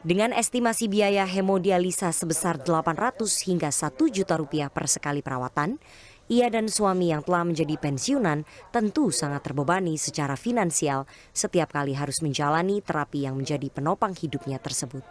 Dengan estimasi biaya hemodialisa sebesar 800 hingga 1 juta rupiah per sekali perawatan, ia dan suami yang telah menjadi pensiunan tentu sangat terbebani secara finansial setiap kali harus menjalani terapi yang menjadi penopang hidupnya tersebut.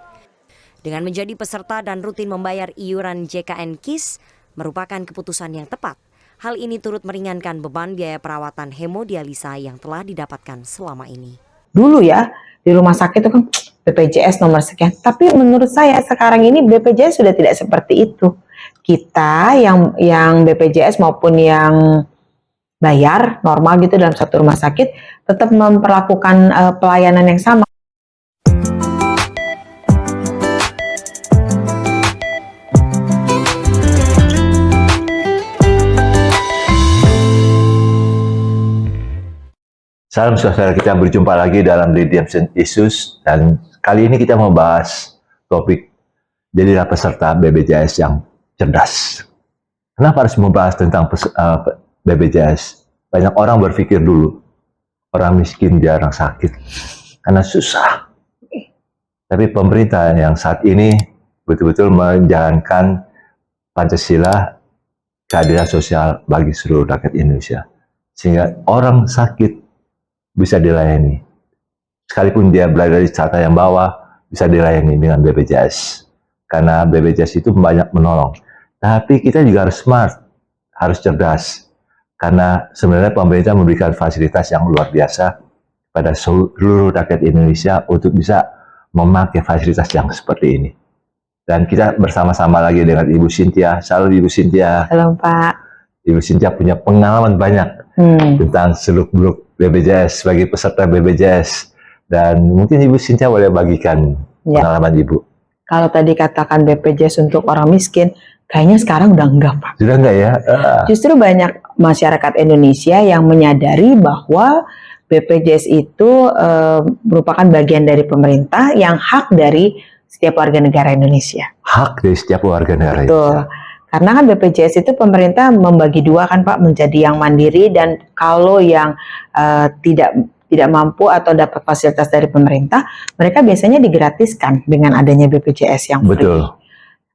Dengan menjadi peserta dan rutin membayar iuran JKN KIS merupakan keputusan yang tepat. Hal ini turut meringankan beban biaya perawatan hemodialisa yang telah didapatkan selama ini. Dulu ya, di rumah sakit itu kan BPJS nomor sekian. Tapi menurut saya sekarang ini BPJS sudah tidak seperti itu. Kita yang BPJS maupun yang bayar normal gitu dalam satu rumah sakit tetap memperlakukan pelayanan yang sama. Salam saudara, kita berjumpa lagi dalam Redemption Issues, dan kali ini kita membahas topik jadilah peserta BPJS yang cerdas. Kenapa harus membahas tentang BPJS? Banyak orang berpikir dulu, orang miskin jarang sakit karena susah. Tapi pemerintah yang saat ini betul-betul menjalankan Pancasila, keadilan sosial bagi seluruh rakyat Indonesia. Sehingga orang sakit bisa dilayani. Sekalipun dia berada di strata yang bawah, bisa dilayani dengan BPJS. Karena BPJS itu banyak menolong. Tapi kita juga harus smart, harus cerdas. Karena sebenarnya pemerintah memberikan fasilitas yang luar biasa pada seluruh rakyat Indonesia untuk bisa memakai fasilitas yang seperti ini. Dan kita bersama-sama lagi dengan Ibu Cynthia. Salam Ibu Cynthia. Halo Pak. Ibu Cynthia punya pengalaman banyak tentang seluk-beluk BPJS sebagai peserta BPJS, dan mungkin Ibu Cynthia boleh bagikan pengalaman Ibu. Kalau tadi katakan BPJS untuk orang miskin, kayaknya sekarang udah enggak Pak. Sudah enggak ya? Justru banyak masyarakat Indonesia yang menyadari bahwa BPJS itu merupakan bagian dari pemerintah yang hak dari setiap warga negara Indonesia. Hak dari setiap warga negara. Betul. Karena kan BPJS itu pemerintah membagi dua kan Pak, menjadi yang mandiri dan kalau yang tidak mampu atau dapat fasilitas dari pemerintah, mereka biasanya digratiskan dengan adanya BPJS yang free. Betul.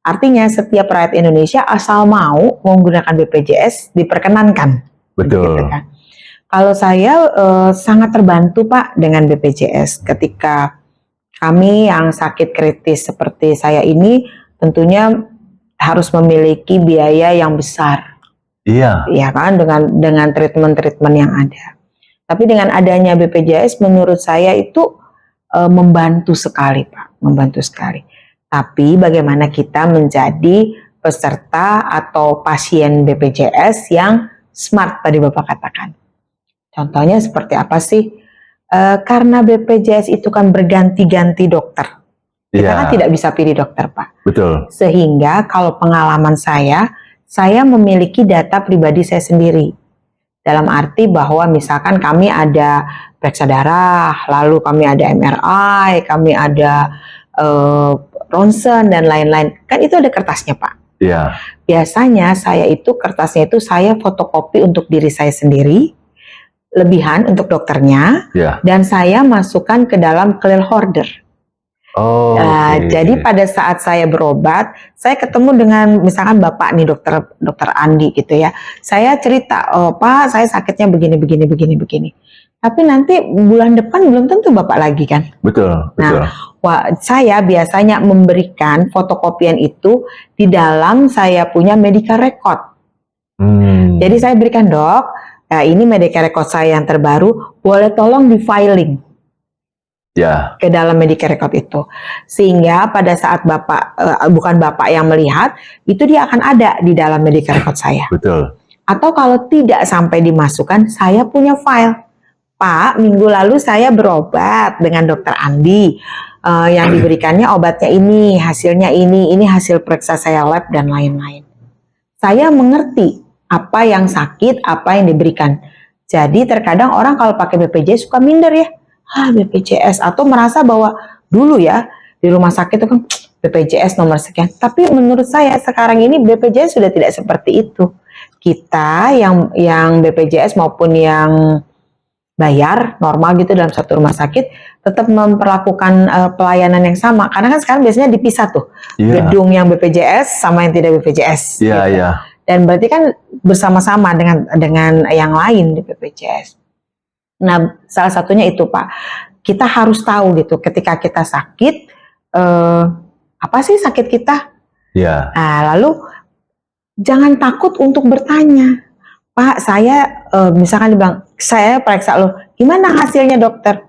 Artinya setiap rakyat Indonesia asal mau menggunakan BPJS diperkenankan. Betul. Gitu kan. Kalau saya sangat terbantu Pak dengan BPJS ketika kami yang sakit kritis seperti saya ini tentunya harus memiliki biaya yang besar. Iya. Iya kan, dengan treatment-treatment yang ada. Tapi dengan adanya BPJS menurut saya itu membantu sekali Pak, membantu sekali. Tapi bagaimana kita menjadi peserta atau pasien BPJS yang smart tadi Bapak katakan. Contohnya seperti apa sih? Karena BPJS itu kan berganti-ganti dokter. Kita kan tidak bisa pilih dokter Pak. Betul. Sehingga kalau pengalaman saya memiliki data pribadi saya sendiri. Dalam arti bahwa misalkan kami ada periksa darah, lalu kami ada MRI, kami ada ronsen dan lain-lain. Kan itu ada kertasnya Pak. Iya. Biasanya kertasnya itu saya fotokopi untuk diri saya sendiri, lebihan untuk dokternya, dan saya masukkan ke dalam clear order. Oh, jadi pada saat saya berobat, saya ketemu dengan misalkan Bapak nih dokter Andi gitu ya. Saya cerita, oh Pak, saya sakitnya begini. Tapi nanti bulan depan belum tentu Bapak lagi kan. Betul. Nah, saya biasanya memberikan fotokopian itu di dalam saya punya medical record. Jadi saya berikan dok, ini medical record saya yang terbaru, boleh tolong di filing. Ke dalam medical record itu, sehingga pada saat Bapak bukan Bapak yang melihat, itu dia akan ada di dalam medical record saya. Betul. Atau kalau tidak sampai dimasukkan, saya punya file. Pak, minggu lalu saya berobat dengan dokter Andi, yang diberikannya obatnya ini, hasilnya ini hasil periksa saya lab dan lain-lain. Saya mengerti apa yang sakit, apa yang diberikan. Jadi terkadang orang kalau pakai BPJS suka minder ya. BPJS, atau merasa bahwa dulu ya di rumah sakit itu kan BPJS nomor sekian. Tapi menurut saya sekarang ini BPJS sudah tidak seperti itu. Kita yang BPJS maupun yang bayar normal gitu dalam satu rumah sakit, tetap memperlakukan pelayanan yang sama. Karena kan sekarang biasanya dipisah tuh, Iya. gedung yang BPJS sama yang tidak BPJS. Iya, gitu. iya. Dan berarti kan bersama-sama dengan yang lain di BPJS. Nah, salah satunya itu Pak, kita harus tahu gitu, ketika kita sakit, apa sih sakit kita? Iya. Nah, lalu jangan takut untuk bertanya. Pak, saya misalkan dibilang, saya periksa lo, gimana hasilnya dokter?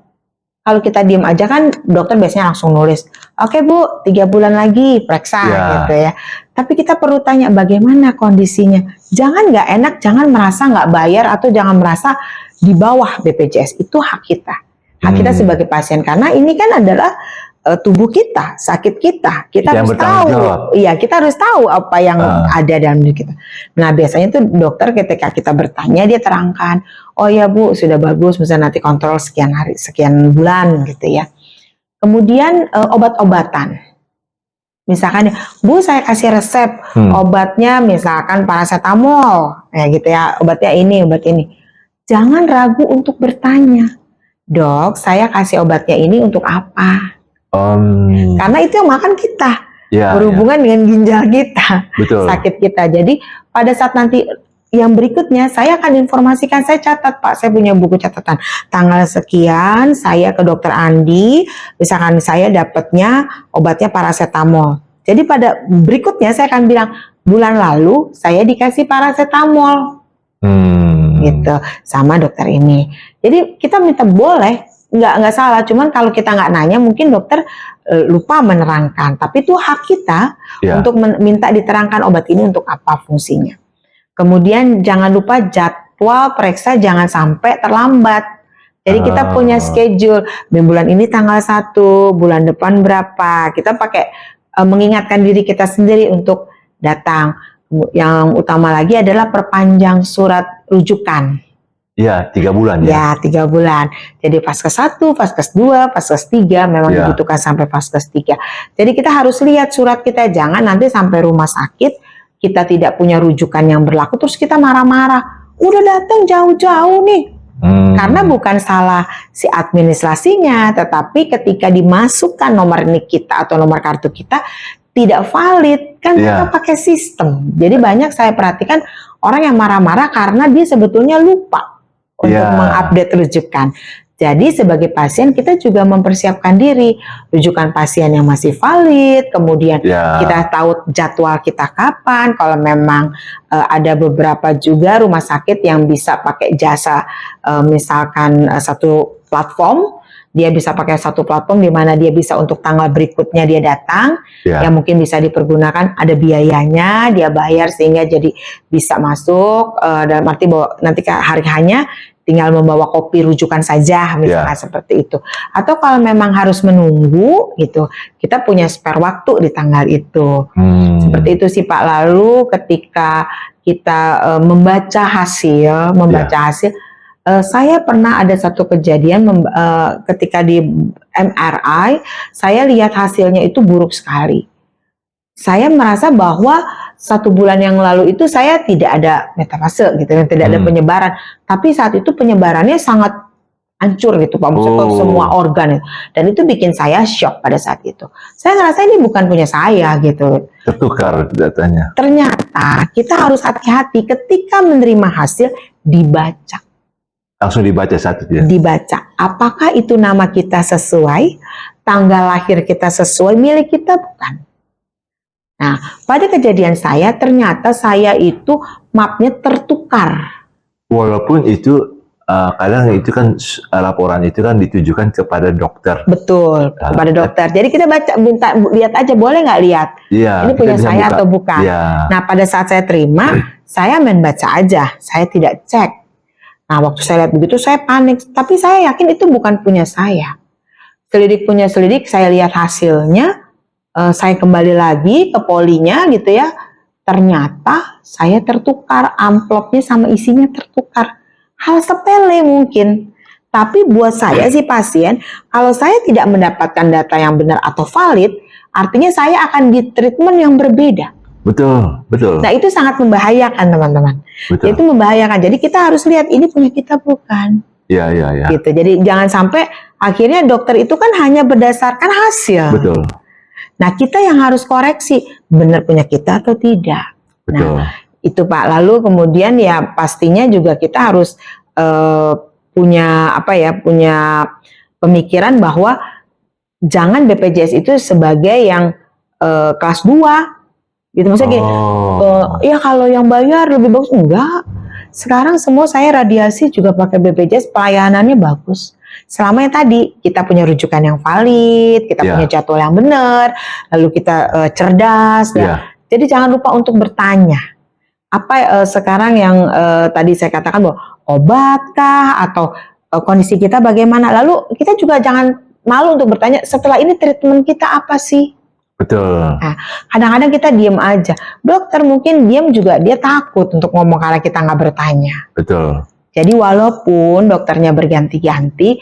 Kalau kita diem aja kan dokter biasanya langsung nulis, oke Bu, 3 bulan lagi periksa gitu ya. Tapi kita perlu tanya bagaimana kondisinya. Jangan nggak enak, jangan merasa nggak bayar atau jangan merasa di bawah BPJS. Itu hak kita. Hak kita sebagai pasien, karena ini kan adalah tubuh kita, sakit kita harus tahu. Iya, kita harus tahu apa yang ada dalam diri kita. Nah, biasanya tuh dokter ketika kita bertanya dia terangkan, oh ya Bu, sudah bagus, misalnya nanti kontrol sekian hari, sekian bulan gitu ya. Kemudian obat-obatan. Misalkan, Bu, saya kasih resep obatnya misalkan paracetamol, ya gitu ya, obatnya ini, obat ini. Jangan ragu untuk bertanya, Dok, saya kasih obatnya ini untuk apa? Karena itu yang makan kita, berhubungan dengan ginjal kita, sakit kita. Jadi pada saat nanti yang berikutnya saya akan informasikan, saya catat Pak, saya punya buku catatan. Tanggal sekian saya ke dokter Andi, misalkan saya dapatnya obatnya paracetamol. Jadi pada berikutnya saya akan bilang, bulan lalu saya dikasih paracetamol. Gitu, sama dokter ini. Jadi kita minta boleh, nggak salah, cuman kalau kita nggak nanya mungkin dokter lupa menerangkan, tapi itu hak kita untuk minta diterangkan obat ini untuk apa fungsinya. Kemudian jangan lupa jadwal periksa jangan sampai terlambat. Jadi kita punya schedule, bulan ini tanggal 1, bulan depan berapa, kita pakai mengingatkan diri kita sendiri untuk datang. Yang utama lagi adalah perpanjang surat rujukan. Iya, 3 bulan ya. Ya, 3 bulan. Jadi Vaskes 1, Vaskes 2, Vaskes 3 memang dibutuhkan sampai Vaskes 3. Jadi kita harus lihat surat kita, jangan nanti sampai rumah sakit kita tidak punya rujukan yang berlaku terus kita marah-marah. Udah datang jauh-jauh nih. Karena bukan salah si administrasinya, tetapi ketika dimasukkan nomor NIK kita atau nomor kartu kita tidak valid, kan kita pakai sistem. Jadi banyak saya perhatikan orang yang marah-marah karena dia sebetulnya lupa untuk mengupdate rujukan. Jadi sebagai pasien kita juga mempersiapkan diri, rujukan pasien yang masih valid, kemudian kita tahu jadwal kita kapan. Kalau memang ada beberapa juga rumah sakit yang bisa pakai jasa, misalkan satu platform, dia bisa pakai satu platform di mana dia bisa untuk tanggal berikutnya dia datang, yang mungkin bisa dipergunakan, ada biayanya, dia bayar sehingga jadi bisa masuk, dan arti bahwa nanti hari hanya tinggal membawa kopi rujukan saja, misalnya seperti itu. Atau kalau memang harus menunggu gitu, kita punya spare waktu di tanggal itu. Seperti itu sih Pak. Lalu ketika kita membaca hasil, saya pernah ada satu kejadian ketika di MRI, saya lihat hasilnya itu buruk sekali. Saya merasa bahwa 1 bulan yang lalu itu saya tidak ada metafase gitu, tidak ada penyebaran. Tapi saat itu penyebarannya sangat hancur gitu Pak, ke semua organ. Dan itu bikin saya shock pada saat itu. Saya ngerasa ini bukan punya saya gitu. Tertukar datanya. Ternyata kita harus hati-hati ketika menerima hasil, dibaca. Langsung dibaca saat itu ya? Dibaca. Apakah itu nama kita sesuai, tanggal lahir kita sesuai, milik kita bukan. Nah, pada kejadian saya, ternyata saya itu mapnya tertukar. Walaupun itu, kadang itu kan laporan itu kan ditujukan kepada dokter. Betul, kepada dokter. Jadi kita baca, minta lihat aja, boleh nggak lihat? Ini punya saya atau bukan? Nah, pada saat saya terima, saya main baca aja, saya tidak cek. Nah, waktu saya lihat begitu, saya panik. Tapi saya yakin itu bukan punya saya. Selidik punya selidik, saya lihat hasilnya, saya kembali lagi ke polinya gitu ya, ternyata saya tertukar, amplopnya sama isinya tertukar. Hal sepele mungkin, tapi buat saya si pasien, kalau saya tidak mendapatkan data yang benar atau valid, artinya saya akan di treatment yang berbeda. Betul, betul. Nah itu sangat membahayakan teman-teman. Itu membahayakan, jadi kita harus lihat ini punya kita bukan. Iya, iya, iya. gitu. Jadi jangan sampai akhirnya dokter itu kan hanya berdasarkan hasil. Betul, Nah, kita yang harus koreksi, benar punya kita atau tidak. betul. Nah, itu Pak. Lalu kemudian ya pastinya juga kita harus punya punya pemikiran bahwa jangan BPJS itu sebagai yang kelas 2 gitu. Maksudnya gini, ya kalau yang bayar lebih bagus, enggak. Sekarang semua saya radiasi juga pakai BPJS, pelayanannya bagus. Selama yang tadi kita punya rujukan yang valid, kita punya jadwal yang benar, lalu kita cerdas. Jadi jangan lupa untuk bertanya. Apa sekarang yang tadi saya katakan bahwa obatkah atau kondisi kita bagaimana? Lalu kita juga jangan malu untuk bertanya, setelah ini treatment kita apa sih? Betul. Nah, kadang-kadang kita diem aja. Dokter mungkin diem juga, dia takut untuk ngomong karena kita nggak bertanya. Betul. Jadi walaupun dokternya berganti-ganti,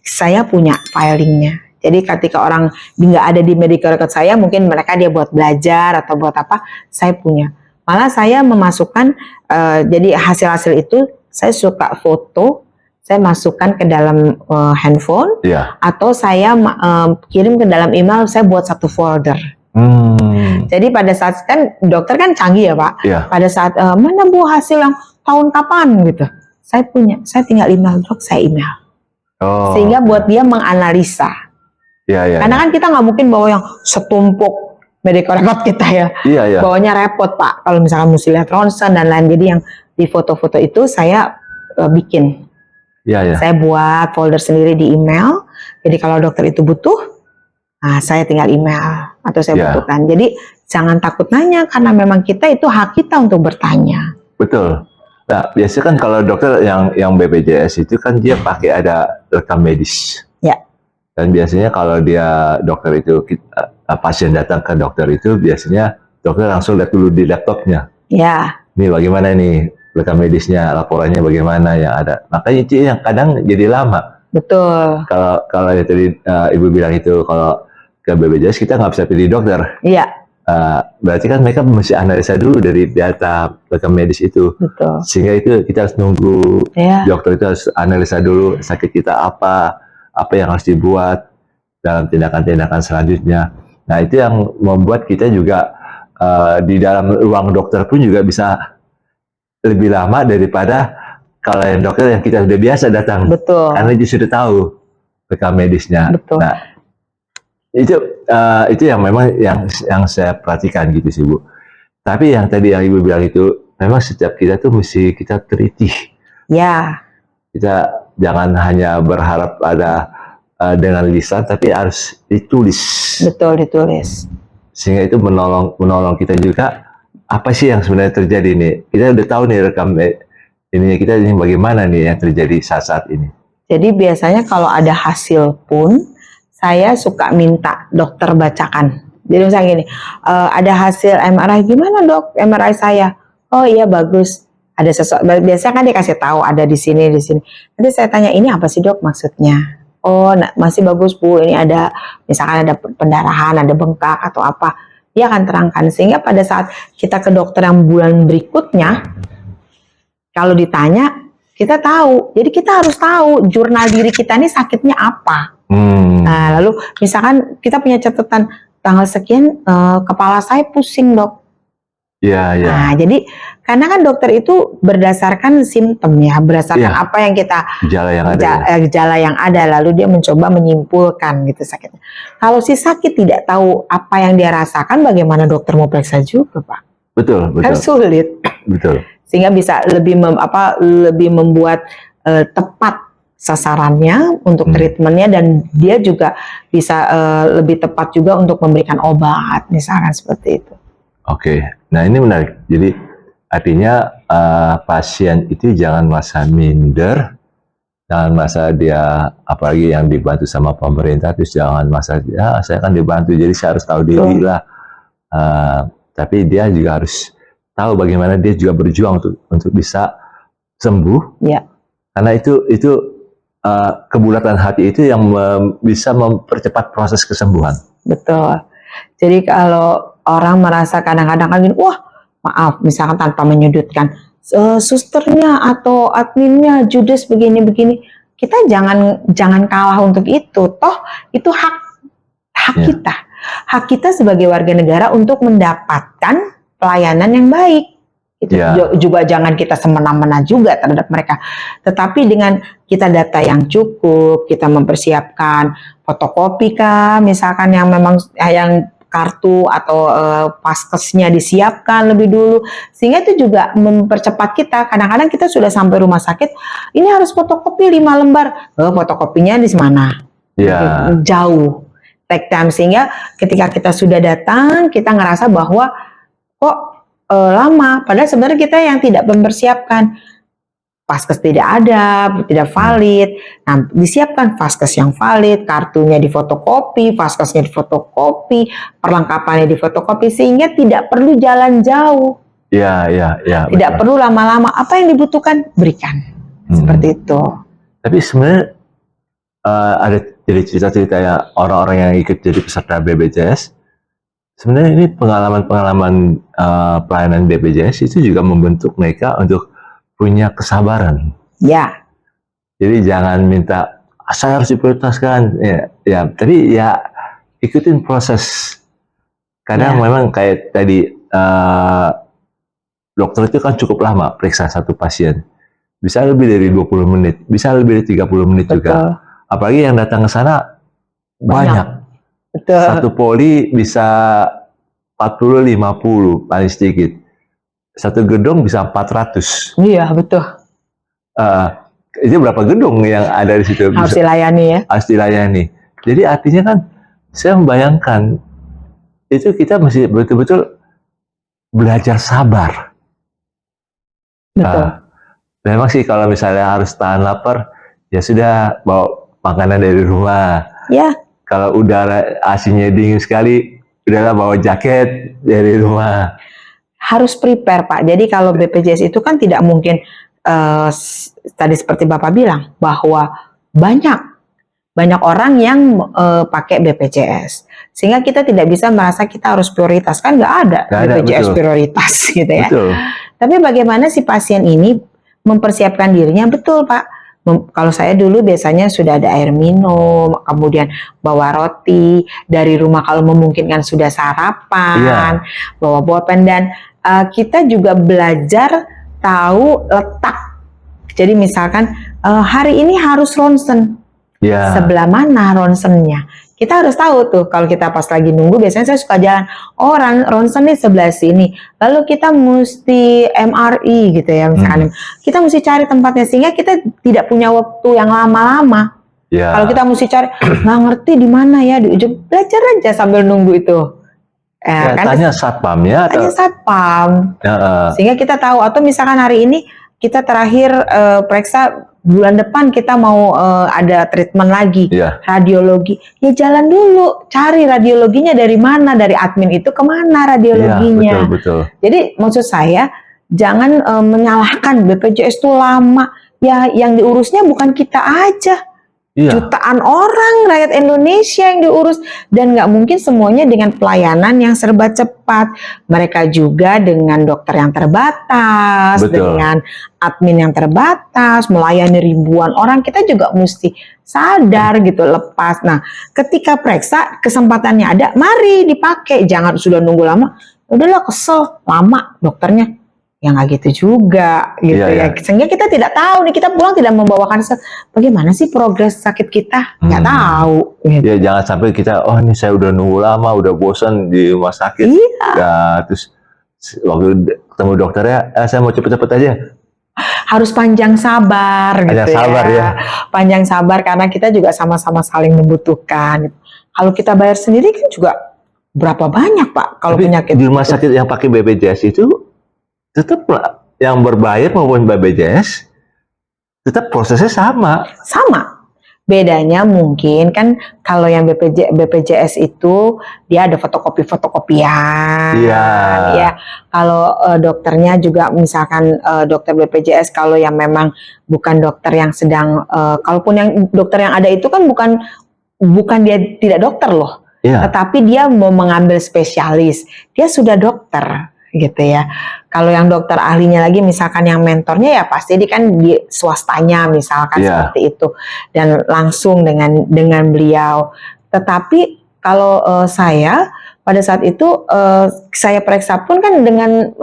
saya punya filingnya. Jadi ketika orang nggak ada di medical record saya, mungkin mereka dia buat belajar atau buat apa, saya punya. Malah saya memasukkan, jadi hasil-hasil itu saya suka foto, saya masukkan ke dalam handphone, atau saya kirim ke dalam email, saya buat satu folder. Jadi pada saat kan dokter kan canggih ya Pak, pada saat mana Bu hasil yang tahun kapan gitu, saya punya, saya tinggal email dok, saya email, sehingga buat dia menganalisa. Karena kan kita nggak mungkin bawa yang setumpuk medical record kita ya, bawanya repot Pak. Kalau misalkan mesti lihat ronsen dan lain, jadi yang di foto-foto itu saya bikin. Saya buat folder sendiri di email. Jadi kalau dokter itu butuh, nah saya tinggal email atau saya butuhkan. Jadi jangan takut nanya karena memang kita itu hak kita untuk bertanya. Betul. Nah, biasanya kan kalau dokter yang BPJS itu kan dia pakai ada rekam medis. Dan biasanya kalau dia dokter itu pasien datang ke dokter itu biasanya dokter langsung lihat dulu di laptopnya. Ini bagaimana nih rekam medisnya, laporannya bagaimana yang ada. Makanya itu yang kadang jadi lama. Betul. Kalau yang tadi Ibu bilang itu kalau ke BPJS kita nggak bisa pilih dokter. Berarti kan mereka mesti analisa dulu dari data rekam medis itu. Betul. Sehingga itu kita harus nunggu dokter itu harus analisa dulu sakit kita apa yang harus dibuat dalam tindakan-tindakan selanjutnya. Nah itu yang membuat kita juga di dalam ruang dokter pun juga bisa lebih lama daripada kalau yang dokter yang kita sudah biasa datang. Betul. Karena dia sudah tahu rekam medisnya. Betul. Nah, itu yang memang yang saya perhatikan gitu sih Bu. Tapi yang tadi yang Ibu bilang itu memang setiap kita tuh mesti kita teliti. Kita jangan hanya berharap ada dengan lisan, tapi harus ditulis. Betul, ditulis. Sehingga itu menolong kita juga. Apa sih yang sebenarnya terjadi nih? Kita udah tahu nih rekam ininya kita ini bagaimana nih yang terjadi saat ini. Jadi biasanya kalau ada hasil pun saya suka minta dokter bacakan. Jadi misalnya gini, ada hasil MRI, gimana dok MRI saya? Oh iya bagus. Ada sesuatu, biasanya kan dikasih tahu ada di sini. Nanti saya tanya, ini apa sih dok maksudnya? Oh masih bagus Bu, ini ada misalkan ada pendarahan, ada bengkak atau apa. Dia akan terangkan, sehingga pada saat kita ke dokter yang bulan berikutnya, kalau ditanya, kita tahu. Jadi kita harus tahu jurnal diri kita ini sakitnya apa. Nah, lalu misalkan kita punya catatan tanggal sekian, kepala saya pusing dok. Nah, jadi karena kan dokter itu berdasarkan simptom ya, berdasarkan apa yang kita gejala yang ada, lalu dia mencoba menyimpulkan gitu sakitnya. Kalau si sakit tidak tahu apa yang dia rasakan, bagaimana dokter mau periksa juga Pak? Betul. Kan sulit. Betul. Sehingga bisa lebih membuat tepat sasarannya untuk treatmentnya, dan dia juga bisa lebih tepat juga untuk memberikan obat, misalkan seperti itu. Oke, nah ini menarik. Jadi artinya pasien itu jangan merasa minder, jangan merasa dia, apalagi yang dibantu sama pemerintah, terus jangan merasa ya saya kan dibantu jadi saya harus tahu diri lah. Tapi dia juga harus tahu bagaimana dia juga berjuang untuk bisa sembuh. Karena itu kebulatan hati itu yang bisa mempercepat proses kesembuhan. Betul. Jadi kalau orang merasa kadang-kadang kan, wah maaf, misalkan tanpa menyudutkan, susternya atau adminnya judes begini-begini. Kita jangan kalah untuk itu. Toh itu hak Ya. kita. Hak kita sebagai warga negara untuk mendapatkan pelayanan yang baik. Itu Ya. juga jangan kita semena-mena juga terhadap mereka. Tetapi dengan kita data yang cukup, kita mempersiapkan fotokopi kah, misalkan yang memang yang kartu atau paskesnya disiapkan lebih dulu, sehingga itu juga mempercepat kita. Kadang-kadang kita sudah sampai rumah sakit, ini harus fotokopi 5 lembar. Fotokopinya di mana? Ya. Jauh, take time, sehingga ketika kita sudah datang kita ngerasa bahwa kok lama, padahal sebenarnya kita yang tidak mempersiapkan. Paskes tidak ada, tidak valid. Nah, disiapkan paskes yang valid, kartunya difotokopi, paskesnya difotokopi, perlengkapannya difotokopi, sehingga tidak perlu jalan jauh, Ya. tidak perlu lama-lama. Apa yang dibutuhkan berikan, seperti itu. Tapi sebenarnya ada jadi cerita-cerita ya orang-orang yang ikut jadi peserta BPJS. Sebenarnya ini pengalaman-pengalaman pelayanan BPJS itu juga membentuk mereka untuk punya kesabaran. Ya, Jadi jangan minta saya harus diprioritaskan. Ya, tapi ya ikutin proses. Kadang Ya. memang kayak tadi dokter itu kan cukup lama periksa satu pasien. Bisa lebih dari 20 menit, bisa lebih dari 30 menit juga. betul. Apalagi yang datang ke sana banyak. Betul. Satu poli bisa 40-50 paling sedikit. Satu gedung bisa 400. Iya, betul. Itu berapa gedung yang ada di situ Harus dilayani ya. harus dilayani. Jadi artinya kan saya membayangkan itu kita mesti betul-betul belajar sabar. Betul. Memang sih kalau misalnya harus tahan lapar, ya sudah bawa makanan dari rumah. Ya, Kalau udara AC-nya dingin sekali, udahlah bawa jaket dari rumah. harus prepare Pak. Jadi kalau BPJS itu kan tidak mungkin tadi seperti Bapak bilang bahwa banyak orang yang pakai BPJS, sehingga kita tidak bisa merasa kita harus prioritas, kan nggak ada BPJS betul. prioritas gitu ya. Betul. Tapi bagaimana si pasien ini mempersiapkan dirinya? Betul Pak. Kalau saya dulu biasanya sudah ada air minum, kemudian bawa roti dari rumah, kalau memungkinkan sudah sarapan, bawa pulpen, dan kita juga belajar tahu letak. Jadi misalkan hari ini harus ronsen, Ya. sebelah mana ronsennya. Kita harus tahu tuh, kalau kita pas lagi nunggu, biasanya saya suka jalan, oh ronsen nih sebelah sini, lalu kita mesti MRI gitu ya, misalkan kita mesti cari tempatnya, sehingga kita tidak punya waktu yang lama-lama. Ya. Kalau kita mesti cari, nggak ngerti di mana ya, di ujung, belajar aja sambil nunggu itu. Ya, Kan tanya satpamnya atau tanya satpam, sehingga kita tahu. Atau misalkan hari ini kita terakhir periksa, bulan depan kita mau ada treatment lagi, ya. radiologi, ya jalan dulu cari radiologinya dari mana, dari admin itu kemana radiologinya. Ya, betul. Jadi maksud saya jangan menyalahkan BPJS itu lama, ya yang diurusnya bukan kita aja, Iya. jutaan orang rakyat Indonesia yang diurus, dan nggak mungkin semuanya dengan pelayanan yang serba cepat. Mereka juga dengan dokter yang terbatas, Betul. dengan admin yang terbatas, melayani ribuan orang. Kita juga mesti sadar gitu, lepas. Nah, ketika periksa kesempatannya ada, mari dipakai. Jangan sudah nunggu lama, udahlah kesel lama dokternya. Ya nggak gitu juga gitu Iya, ya. Sehingga kita tidak tahu nih, kita pulang tidak membawakan bagaimana sih progres sakit kita, nggak tahu gitu. Ya jangan sampai kita, oh ini saya udah nunggu lama, udah bosan di rumah sakit. Iya. Ya, terus waktu ketemu dokternya, saya mau cepet-cepet aja. Harus panjang sabar Panjang gitu sabar ya. Panjang sabar, karena kita juga sama-sama saling membutuhkan. Kalau kita bayar sendiri kan juga berapa banyak Pak kalau Tapi penyakit di rumah itu. sakit yang pakai BPJS itu tetap yang berbayar maupun BPJS tetap prosesnya sama. Sama. Bedanya mungkin kan kalau yang BPJS itu dia ada fotokopian. Iya. Ya. Kalau dokternya juga misalkan dokter BPJS, kalau yang memang bukan dokter yang sedang, kalaupun yang dokter yang ada itu kan bukan dia tidak dokter loh. Iya. Tetapi dia mau mengambil spesialis, dia sudah dokter. gitu ya. Kalau yang dokter ahlinya lagi misalkan yang mentornya ya pasti dia kan di swastanya misalkan Iya. seperti itu dan langsung dengan beliau. Tetapi kalau saya pada saat itu saya periksa pun kan dengan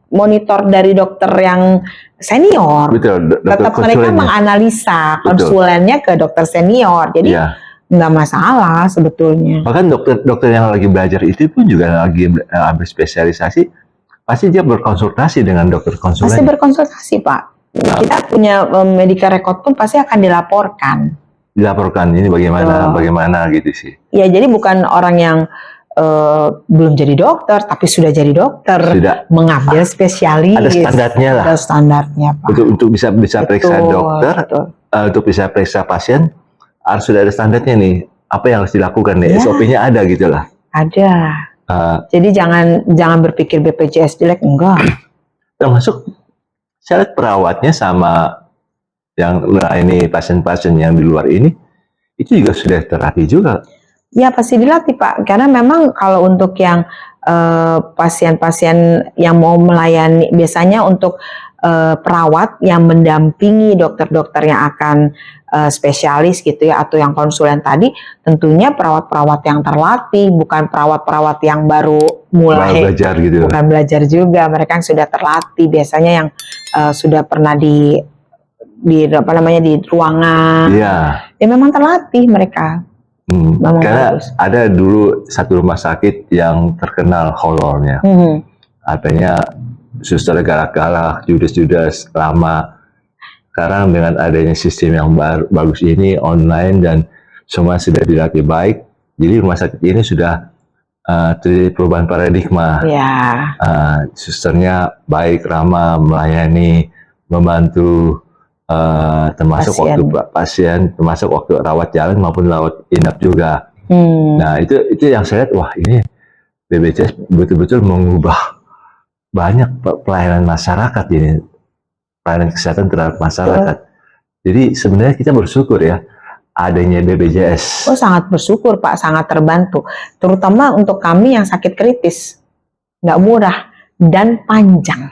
monitor dari dokter yang senior. Betul, Tetap mereka menganalisa Betul. konsulennya ke dokter senior. Jadi Iya. nggak masalah sebetulnya. Bahkan dokter yang lagi belajar itu pun juga lagi berspesialisasi, pasti dia berkonsultasi dengan dokter Pasti konsulen. berkonsultasi, Pak. Kita punya medical record pun pasti akan dilaporkan. Dilaporkan ini bagaimana gitu sih. Ya, jadi bukan orang yang belum jadi dokter, tapi sudah jadi dokter, Sudah. mengambil spesialis. Ada standarnya lah. Ada standarnya, Pak. Untuk bisa periksa Betul, dokter, betul. untuk bisa periksa pasien, harus sudah ada standarnya nih. Apa yang harus dilakukan nih? Ya. SOP-nya ada gitu lah. Ada. Jadi jangan berpikir BPJS jelek, enggak. Termasuk saya lihat perawatnya sama yang ini pasien-pasien yang di luar ini, itu juga sudah terlatih juga. Ya pasti dilatih, Pak, karena memang kalau untuk yang pasien-pasien yang mau melayani, biasanya untuk perawat yang mendampingi dokter-dokter yang akan spesialis gitu ya, atau yang konsulen tadi, tentunya perawat-perawat yang terlatih, bukan perawat-perawat yang baru mulai belajar gitu. Bukan belajar juga, mereka yang sudah terlatih, biasanya yang sudah pernah di apa namanya di ruangan. Iya. Ya memang terlatih mereka. Karena ada dulu satu rumah sakit yang terkenal horornya. Artinya suster galak-galak, judes-judes lama. Sekarang dengan adanya sistem yang bagus ini online dan semua sudah dilatih baik, jadi rumah sakit ini sudah terjadi perubahan paradigma. Susternya baik, ramah, melayani, membantu. Termasuk waktu pasien, termasuk waktu rawat jalan maupun rawat inap juga. Nah itu yang saya lihat, wah ini BPJS betul-betul mengubah banyak pelayanan masyarakat ini, pelayanan kesehatan terhadap masyarakat. Jadi sebenarnya kita bersyukur ya adanya BPJS. Oh sangat bersyukur Pak, sangat terbantu, terutama untuk kami yang sakit kritis, nggak murah dan panjang.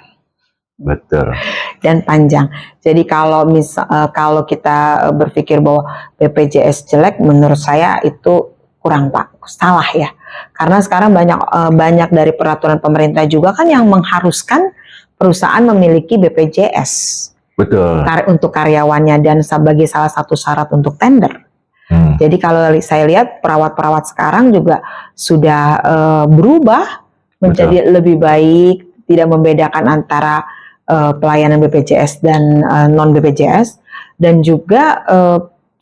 Betul. Dan panjang. Jadi kalau kalau kita berpikir bahwa BPJS jelek, menurut saya itu kurang, Pak, salah ya. Karena sekarang banyak dari peraturan pemerintah juga kan yang mengharuskan perusahaan memiliki BPJS. Betul. Untuk karyawannya dan sebagai salah satu syarat untuk tender. Jadi kalau saya lihat perawat-perawat sekarang juga sudah berubah menjadi lebih baik, tidak membedakan antara pelayanan BPJS dan non BPJS, dan juga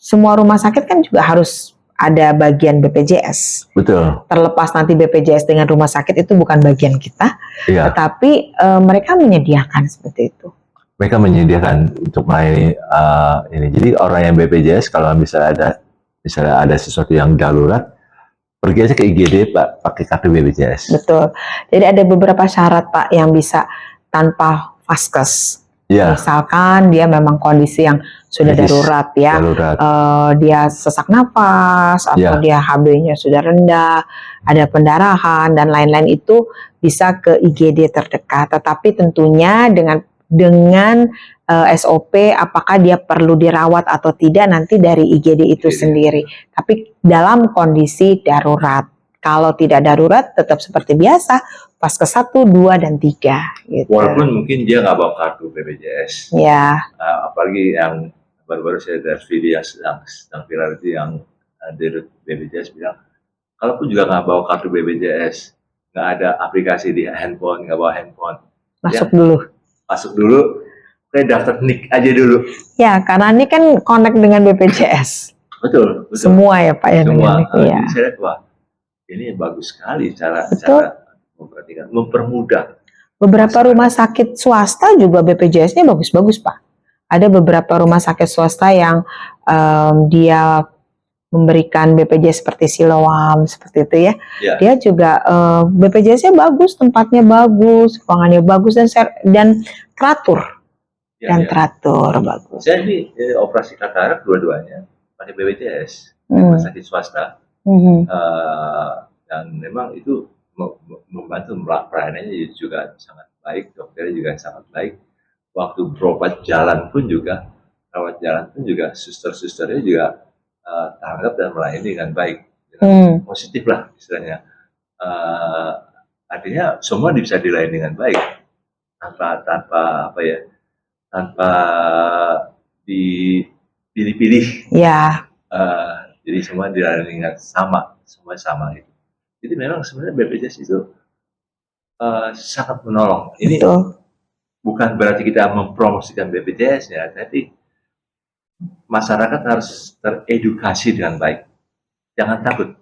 semua rumah sakit kan juga harus ada bagian BPJS. Betul. Terlepas nanti BPJS dengan rumah sakit itu bukan bagian kita, tetapi mereka menyediakan seperti itu. Mereka menyediakan untuk melayani ini. Jadi orang yang BPJS kalau misalnya ada sesuatu yang darurat, pergi aja ke IGD Pak, pakai kartu BPJS. Betul. Jadi ada beberapa syarat Pak yang bisa tanpa vaskes. Misalkan dia memang kondisi yang sudah darurat ya, dia sesak napas atau dia HB-nya sudah rendah, ada pendarahan dan lain-lain, itu bisa ke IGD terdekat. Tetapi tentunya dengan SOP apakah dia perlu dirawat atau tidak nanti dari IGD itu sendiri. Tapi dalam kondisi darurat. Kalau tidak darurat tetap seperti biasa, vaskes 1, 2, dan 3 gitu. Walaupun mungkin dia nggak bawa kartu BPJS. Apalagi yang baru-baru saya lihat video yang sedang viral itu, yang dari BPJS bilang, kalaupun juga nggak bawa kartu BPJS, nggak ada aplikasi di handphone, nggak bawa handphone, masuk dulu, kayak daftar NIK aja dulu. Ya, karena ini kan connect dengan BPJS. Betul. Semua ya Pak ya. Semua. Jadi saya lihat, wah, ini bagus sekali cara memperhatikan, mempermudah. Beberapa rumah sakit swasta juga BPJS-nya bagus-bagus Pak. Ada beberapa rumah sakit swasta yang dia memberikan BPJS seperti Siloam, seperti itu ya. Dia juga BPJS-nya bagus, tempatnya bagus, ruangannya bagus, dan teratur. Teratur bagus. Saya ini operasi katarak dua-duanya pakai BPJS, rumah sakit swasta. Dan memang itu membantu, pelayanannya juga sangat baik, dokternya juga sangat baik. Waktu berobat jalan pun juga, rawat jalan pun juga, suster-susternya juga tanggap dan melayani dengan baik, dengan positif lah istilahnya. Artinya semua bisa dilayani dengan baik, tanpa apa ya, tanpa dipilih-pilih. Ya. Jadi semua dilayani dengan sama, semua sama itu. Jadi memang sebenarnya BPJS itu sangat menolong. Ini Betul. bukan berarti kita mempromosikan BPJS ya, tapi masyarakat harus teredukasi dengan baik. Jangan takut.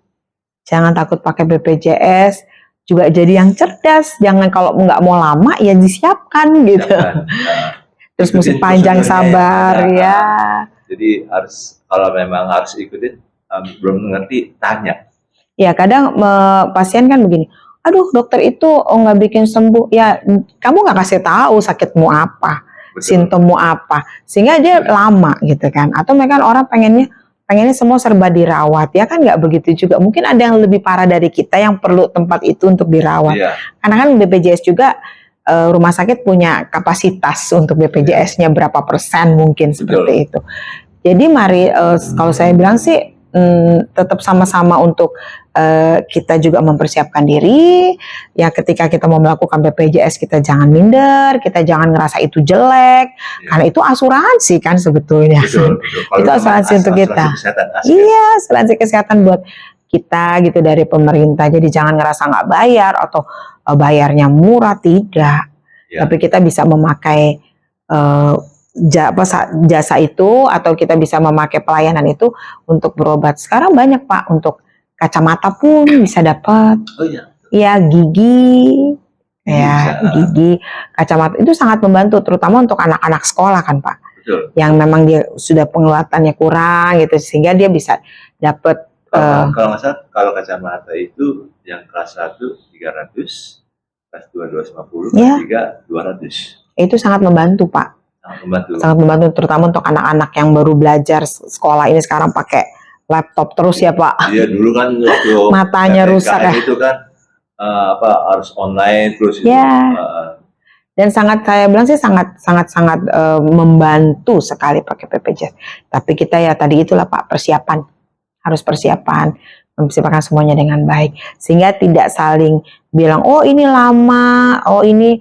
Jangan takut pakai BPJS, juga jadi yang cerdas. Jangan kalau nggak mau lama ya disiapkan gitu. Terus mesti panjang sabar ya. Jadi harus, kalau memang harus ikutin, belum mengerti, tanya. Ya kadang pasien kan begini, aduh dokter itu nggak bikin sembuh. Ya kamu nggak kasih tahu sakitmu apa, simptommu apa, sehingga dia lama gitu kan. Atau mereka orang pengennya semua serba dirawat, ya kan nggak begitu juga. Mungkin ada yang lebih parah dari kita yang perlu tempat itu untuk dirawat. Karena kan BPJS juga rumah sakit punya kapasitas untuk BPJS-nya berapa persen mungkin seperti itu. Jadi mari kalau saya bilang sih tetap sama-sama untuk kita juga mempersiapkan diri. Ya ketika kita mau melakukan BPJS kita jangan minder, kita jangan ngerasa itu jelek, karena itu asuransi kan sebetulnya. Betul. Itu asuransi untuk kita. Iya, asuransi kesehatan buat kita gitu dari pemerintah. Jadi jangan ngerasa nggak bayar atau bayarnya murah, tidak. Tapi kita bisa memakai jasa itu, atau kita bisa memakai pelayanan itu untuk berobat. Sekarang banyak Pak, untuk kacamata pun bisa dapat. Iya, gigi. Ya, gigi, kacamata itu sangat membantu, terutama untuk anak-anak sekolah kan Pak. Yang memang dia sudah penglihatannya kurang gitu, sehingga dia bisa dapat. Kalau nggak salah, kalau kacamata itu yang kelas 1 300, kelas 2 250, kelas 3 200. Itu sangat membantu Pak. Sangat membantu, terutama untuk anak-anak yang baru belajar sekolah ini sekarang pakai laptop terus ya Pak. Iya, dulu kan waktu matanya rusak ya. Itu kan harus online terus. Dan saya bilang sih sangat membantu sekali pakai BPJS. Tapi kita ya tadi itulah Pak, persiapan. Harus persiapan, mempersiapkan semuanya dengan baik, sehingga tidak saling bilang oh ini lama, oh ini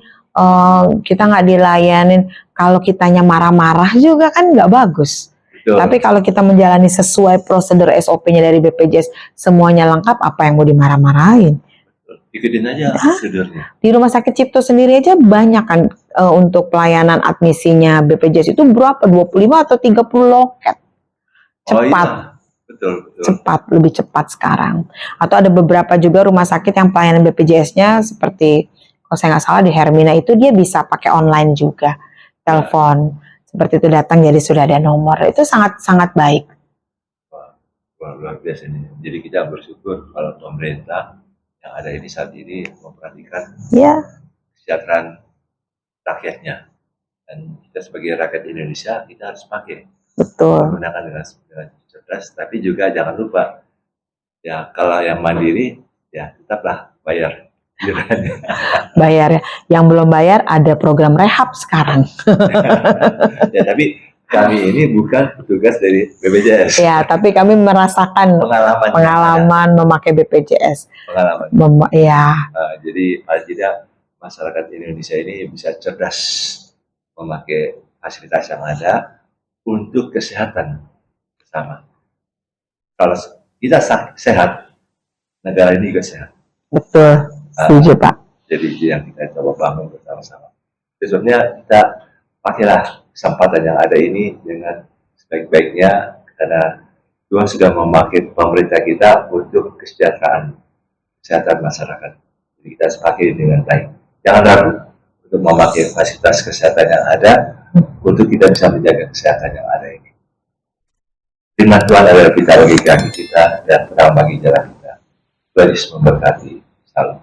kita nggak dilayanin. Kalau kitanya marah-marah juga kan nggak bagus. Tapi kalau kita menjalani sesuai prosedur SOP-nya dari BPJS, semuanya lengkap, apa yang mau dimarah-marahin? Ikutin aja prosedurnya. Di Rumah Sakit Cipto sendiri aja banyak kan untuk pelayanan admisinya BPJS itu berapa? 25 atau 30 loket. Cepat. Betul. Cepat, lebih cepat sekarang. Atau ada beberapa juga rumah sakit yang pelayanan BPJS-nya seperti, kalau saya nggak salah di Hermina itu dia bisa pakai online juga. Telepon seperti itu datang, jadi sudah ada nomor. Itu sangat baik. Wah, luar biasa ini. Jadi kita bersyukur kalau pemerintah yang ada ini saat ini memperhatikan kesejahteraan rakyatnya, dan kita sebagai rakyat Indonesia kita harus pakai. Betul. Menggunakan dengan cerdas, tapi juga jangan lupa ya, kalau yang mandiri ya tetaplah bayar. Bayar ya. Yang belum bayar ada program rehab sekarang. Ya, tapi kami ini bukan petugas dari BPJS. Ya, tapi kami merasakan pengalaman memakai BPJS. Jadi paling tidak masyarakat Indonesia ini bisa cerdas memakai fasilitas yang ada untuk kesehatan bersama. Kalau kita sehat, negara ini juga sehat. Betul. Setuju Pak. Jadi yang kita coba bangun bersama-sama. Sebenarnya kita pakailah kesempatan yang ada ini dengan sebaik-baiknya, karena Tuhan sudah memakai pemerintah kita untuk kesejahteraan masyarakat. Jadi kita pakai dengan baik. Jangan ragu untuk memakai fasilitas kesehatan yang ada untuk kita bisa menjaga kesehatan yang ada ini. Firman Tuhan adalah kita bagi kaki kita dan terang bagi jalan kita. Tuhan Yesus memberkati. Salam.